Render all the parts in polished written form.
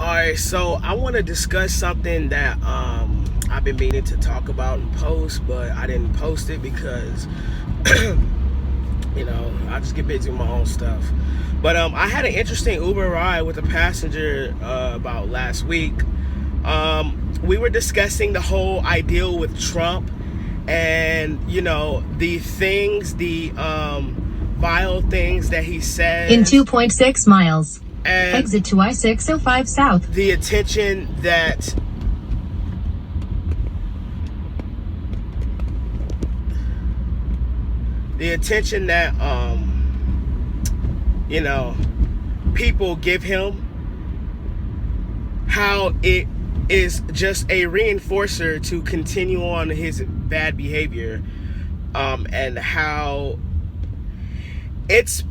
Alright, so I want to discuss something that I've been meaning to talk about and post, but I didn't post it because I just get busy with my own stuff. But I had an interesting Uber ride with a passenger about last week. We were discussing the whole ideal with Trump and the things, the vile things that he says in 2.6 miles. and Exit to I-605 South. the attention that people give him, how it is just a reinforcer to continue on his bad behavior, and how it's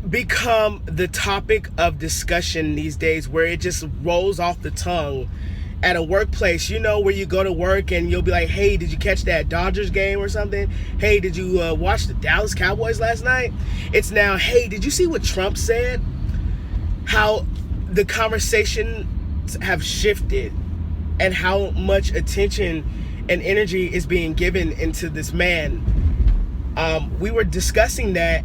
become the topic of discussion these days, where it just rolls off the tongue at a workplace, where you go to work and you'll be like, hey, did you catch that Dodgers game or something? Hey, did you watch the Dallas Cowboys last night? It's now, hey, did you see what Trump said? How the conversations have shifted and how much attention and energy is being given into this man. We were discussing that,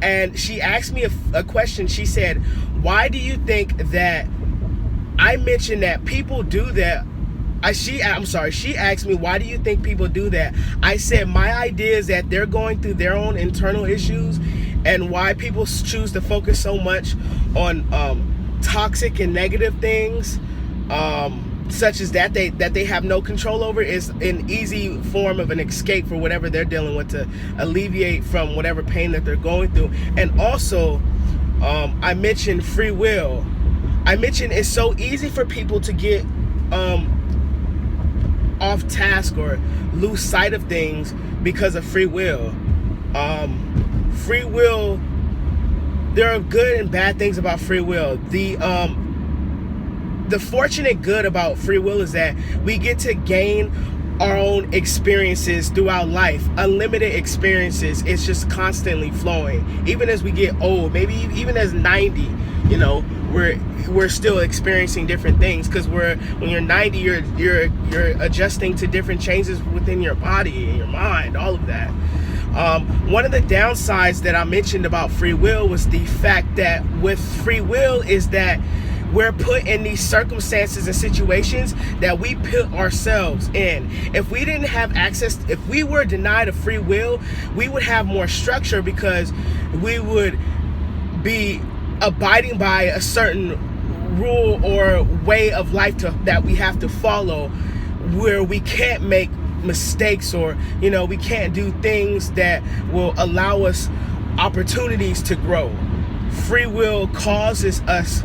and she asked me a question. She said, why do you think that I mentioned that people do that? She asked me, why do you think people do that? I said, my idea is that they're going through their own internal issues, and why people choose to focus so much on toxic and negative things, such as that they have no control over, is an easy form of an escape for whatever they're dealing with, to alleviate from whatever pain that they're going through. And also, I mentioned free will. I mentioned it's so easy for people to get off task or lose sight of things because of free will. Free will, there are good and bad things about free will. The fortunate good about free will is that we get to gain our own experiences throughout life, unlimited experiences. It's just constantly flowing. Even as we get old, maybe even as 90, we're still experiencing different things, because when you're 90, you're adjusting to different changes within your body and your mind, all of that. One of the downsides that I mentioned about free will was the fact that with free will is that we're put in these circumstances and situations that we put ourselves in. If we didn't have access, if we were denied a free will, we would have more structure, because we would be abiding by a certain rule or way of life that we have to follow, where we can't make mistakes, or we can't do things that will allow us opportunities to grow. Free will causes us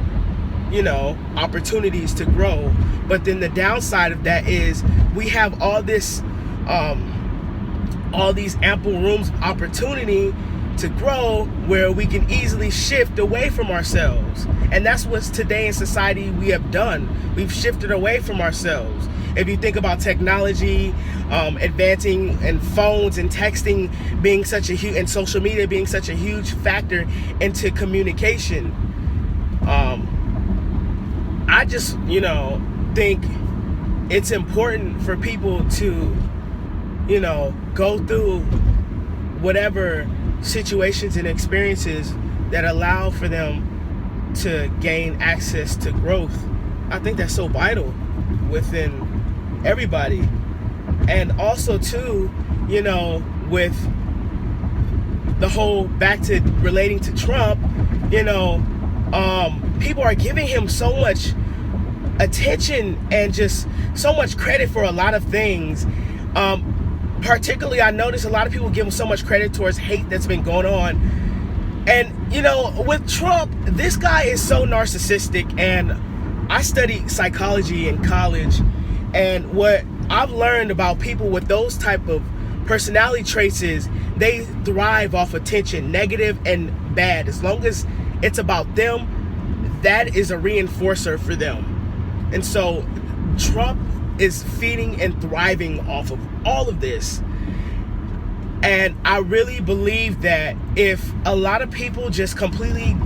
opportunities to grow, but then the downside of that is we have all these ample rooms of opportunity to grow, where we can easily shift away from ourselves. And that's what today in society we have done. We've shifted away from ourselves. If you think about technology advancing, and phones and texting being such a huge, and social media being such a huge factor into communication, I just think it's important for people to go through whatever situations and experiences that allow for them to gain access to growth. I think that's so vital within everybody. And also too, with the whole, back to relating to Trump, people are giving him so much attention and just so much credit for a lot of things. Particularly, I notice a lot of people give him so much credit towards hate that's been going on. And, with Trump, this guy is so narcissistic. And I studied psychology in college. And what I've learned about people with those type of personality traits is they thrive off attention, negative and bad. As long as it's about them, that is a reinforcer for them. And so Trump is feeding and thriving off of all of this. And I really believe that if a lot of people just completely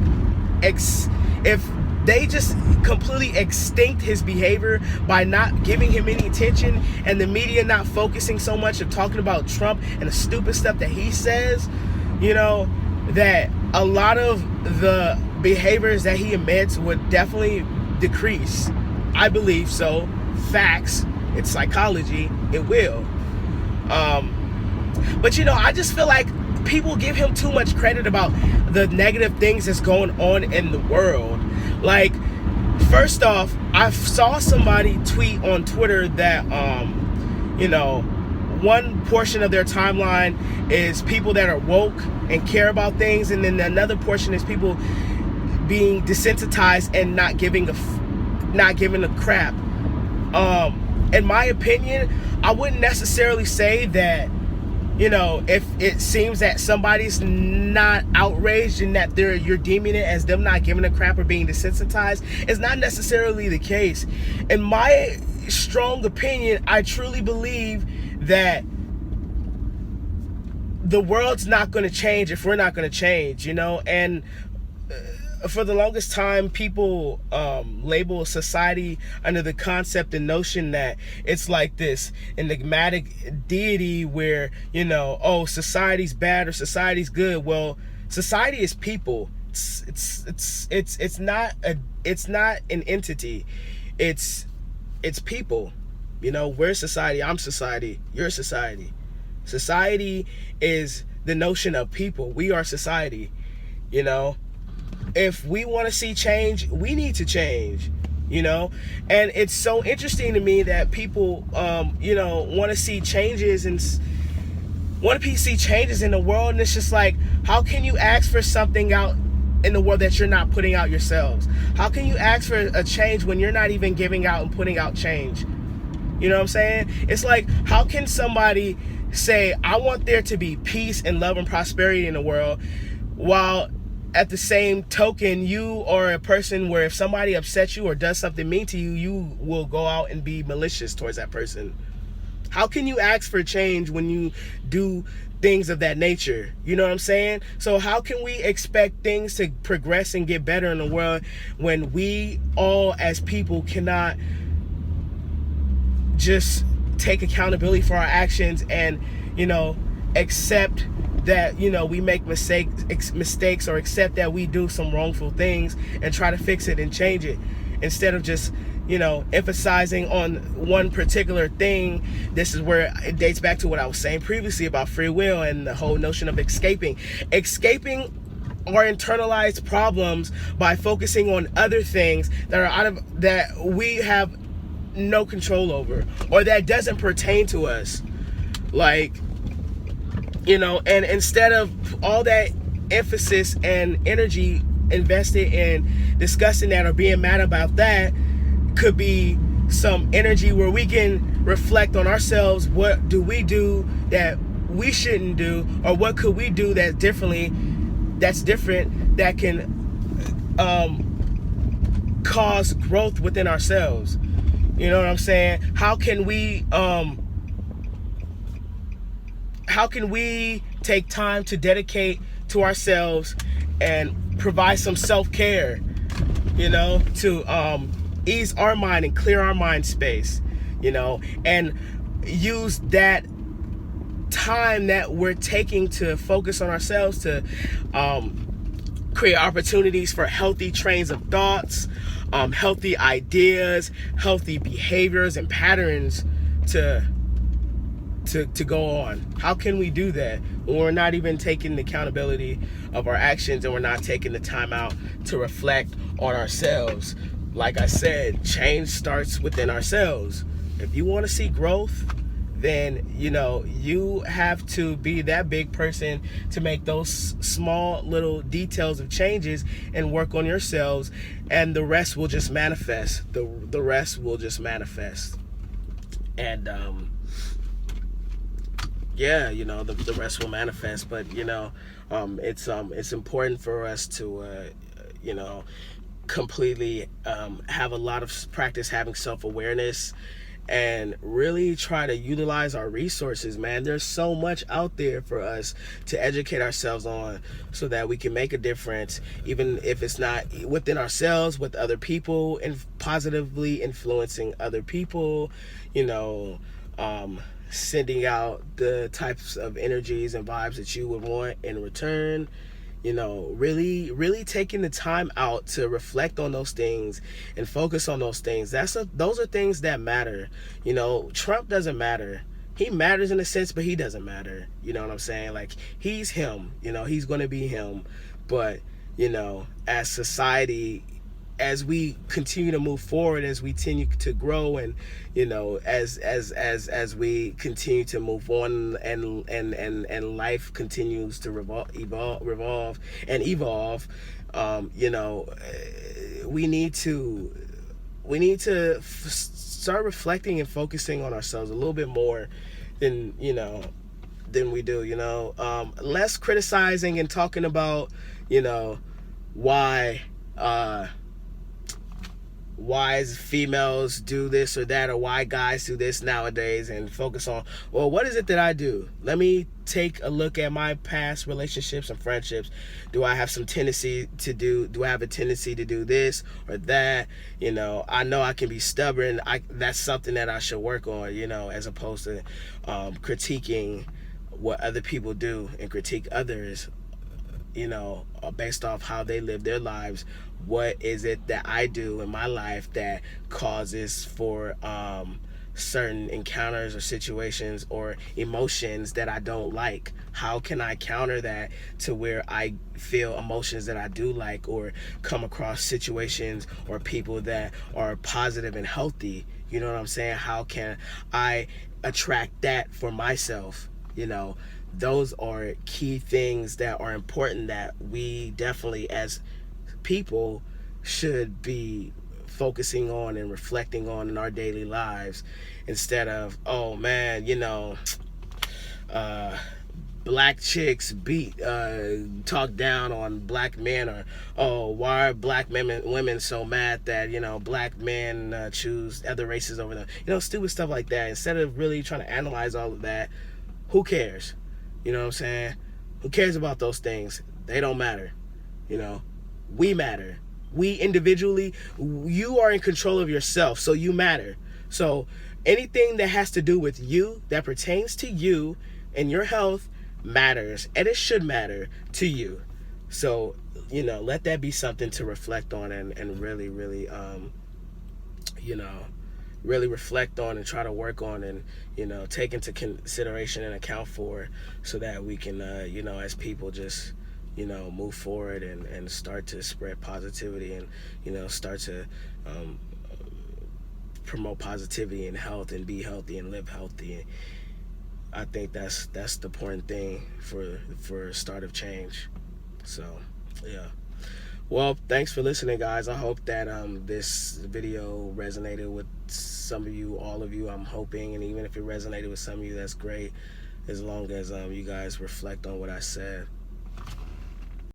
if they just completely extinct his behavior by not giving him any attention, and the media not focusing so much of talking about Trump and the stupid stuff that he says, you know, that a lot of the behaviors that he emits would definitely decrease. I believe so. Facts. It's psychology. It will. But you know, I just feel like people give him too much credit about the negative things that's going on in the world. Like, first off, I saw somebody tweet on Twitter that, you know, one portion of their timeline is people that are woke and care about things, and then another portion is people being desensitized and not giving a crap. In my opinion, I wouldn't necessarily say that, you know, if it seems that somebody's not outraged and that you're deeming it as them not giving a crap or being desensitized, it's not necessarily the case. In my strong opinion, I truly believe that the world's not going to change if we're not going to change, you know. And for the longest time, people label society under the concept and notion that it's like this enigmatic deity where, you know, oh, society's bad or society's good. Well, society is people. It's not an entity. It's people. You know, we're society, I'm society, you're society. Society is the notion of people. We are society, you know. If we want to see change, we need to change, you know. And it's so interesting to me that people, you know, want to see changes and want to see changes in the world. And it's just like, how can you ask for something out in the world that you're not putting out yourselves? How can you ask for a change when you're not even giving out and putting out change? You know what I'm saying? It's like, how can somebody say, I want there to be peace and love and prosperity in the world, while at the same token, you are a person where if somebody upsets you or does something mean to you, you will go out and be malicious towards that person? How can you ask for change when you do things of that nature? You know what I'm saying? So how can we expect things to progress and get better in the world when we all as people cannot just take accountability for our actions and, you know, accept that, you know, we make mistakes or accept that we do some wrongful things and try to fix it and change it, instead of just, you know, emphasizing on one particular thing. This is where it dates back to what I was saying previously about free will and the whole notion of escaping our internalized problems by focusing on other things that we have no control over, or that doesn't pertain to us. Like, you know, and instead of all that emphasis and energy invested in discussing that or being mad about that, could be some energy where we can reflect on ourselves. What do we do that we shouldn't do, or what could we do that's different that can cause growth within ourselves? You know what I'm saying? How can we take time to dedicate to ourselves and provide some self-care, you know, to ease our mind and clear our mind space, you know, and use that time that we're taking to focus on ourselves to create opportunities for healthy trains of thoughts, healthy ideas, healthy behaviors and patterns to go on. How can we do that when we're not even taking the accountability of our actions and we're not taking the time out to reflect on ourselves? Like I said, change starts within ourselves. If you want to see growth, then, you know, you have to be that big person to make those small little details of changes and work on yourselves, and the rest will just manifest. The rest will just manifest. And yeah, you know, the rest will manifest. But, you know, it's important for us to you know, completely have a lot of practice having self-awareness and really try to utilize our resources, man. There's so much out there for us to educate ourselves on so that we can make a difference, even if it's not within ourselves, with other people, and positively influencing other people, sending out the types of energies and vibes that you would want in return. Really taking the time out to reflect on those things and focus on those things. Those are things that matter. Trump doesn't matter. He matters in a sense, but he doesn't matter. You know what I'm saying? Like, he's him. He's going to be him. But, as society, as we continue to move forward, as we continue to grow, and as we continue to move on, and life continues to revolve and evolve, we need to start reflecting and focusing on ourselves a little bit more than we do. Less criticizing and talking about why females do this or that, or why guys do this nowadays, and focus on, well, what is it that I do? Let me take a look at my past relationships and friendships. Do I have a tendency to do this or that? I know I can be stubborn. That's something that I should work on, as opposed to critiquing what other people do and critique others, based off how they live their lives. What is it that I do in my life that causes for certain encounters or situations or emotions that I don't like? How can I counter that to where I feel emotions that I do like, or come across situations or people that are positive and healthy? You know what I'm saying? How can I attract that for myself? Those are key things that are important, that we definitely as people should be focusing on and reflecting on in our daily lives, instead of, oh man, black chicks talk down on black men, or, oh, why are black women so mad that black men choose other races over them, stupid stuff like that. Instead of really trying to analyze all of that, who cares? You know what I'm saying? Who cares about those things? They don't matter. We matter. We individually, you are in control of yourself, so you matter. So anything that has to do with you, that pertains to you and your health, matters, and it should matter to you. So, let that be something to reflect on, and really, really, really reflect on and try to work on, and take into consideration and account for, so that we can as people just move forward and start to spread positivity, and start to promote positivity and health, and be healthy and live healthy. I think that's the important thing for a start of change. So yeah. Well, thanks for listening, guys. I hope that this video resonated with some of you, all of you, I'm hoping. And even if it resonated with some of you, that's great, as long as you guys reflect on what I said.